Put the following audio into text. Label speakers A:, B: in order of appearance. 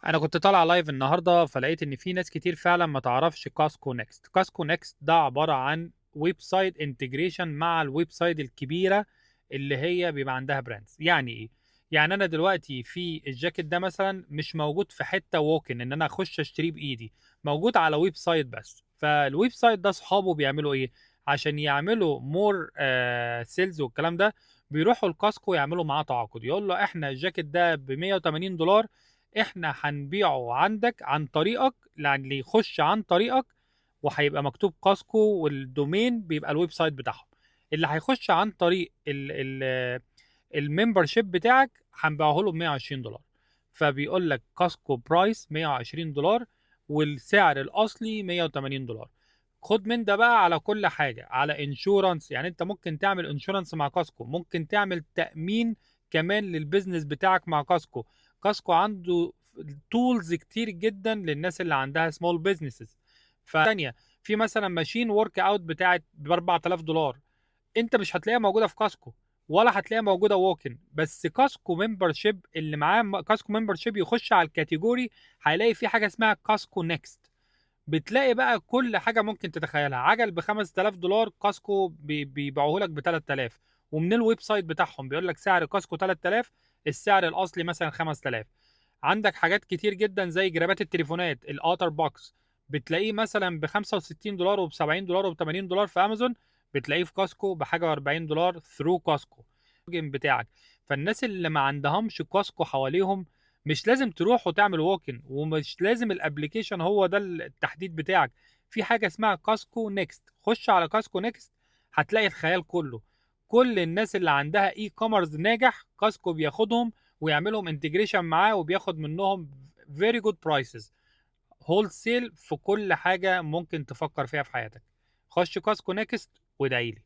A: انا كنت طالع لايف النهارده فلقيت ان في ناس كتير فعلا ما تعرفش كاسكو نيكست. كاسكو نيكست ده عباره عن ويب سايت انتجريشن مع الويب سايت الكبيره اللي هي بيبقى عندها براندز. يعني ايه؟ يعني انا دلوقتي في الجاكيت ده مثلا مش موجود في حته ووكن ان انا اخش اشتريه بايدي، موجود على ويب سايت بس. فالويب سايت ده اصحابه بيعملوا ايه عشان يعملوا مور سيلز والكلام ده؟ بيروحوا الكاسكو يعملوا معاه تعاقد، يقول له احنا الجاكيت ده ب 180 دولار، احنا هنبيعه عندك عن طريقك، يعني اللي يخش عن طريقك وهيبقى مكتوب كاسكو والدومين بيبقى الويب سايت بتاعهم. اللي هيخش عن طريق الممبرشيب بتاعك هنبيعه له ب 120 دولار. فبيقول لك كاسكو برايس 120 دولار والسعر الاصلي 180 دولار. خد من ده بقى على كل حاجه، على انشورنس، يعني انت ممكن تعمل انشورنس مع كاسكو، ممكن تعمل تامين كمان للبيزنس بتاعك مع كاسكو. كاسكو عنده تولز كتير جدا للناس اللي عندها سمول بيزنسز. فتانية، في مثلا ماشين ورك اوت بتاعت ب 4000 دولار، انت مش هتلاقيها موجوده في كاسكو ولا هتلاقيها موجوده ووكن. بس كاسكو ممبرشيب اللي معاه كاسكو ممبرشيب يخش على الكاتيجوري هيلاقي في حاجه اسمها كاسكو نيكست. بتلاقي بقى كل حاجه ممكن تتخيلها. عجل ب 5000 دولار كاسكو بيبيعوه لك ب 3000، ومن الويب سايت بتاعهم بيقول لك سعر كاسكو 3000، السعر الاصلي مثلا 5000. عندك حاجات كتير جدا زي جرابات التليفونات الاوتر بوكس، بتلاقيه مثلا ب 65 دولار وب 70 دولار وب 80 دولار في امازون، بتلاقيه في كاسكو بحاجه 40 دولار ثرو كاسكو بتاعك. فالناس اللي ما عندهمش كاسكو حواليهم مش لازم تروح وتعمل ووكن، ومش لازم الابليكيشن هو ده التحديد بتاعك. في حاجه اسمها كاسكو نيكست، خش على كاسكو نيكست هتلاقي الخيال كله. كل الناس اللي عندها اي كوميرس ناجح كاسكو بياخدهم ويعملهم انتجريشن معاه وبياخد منهم very good prices هول سيل في كل حاجه ممكن تفكر فيها في حياتك. خش كاسكو نيكست وادعيلي.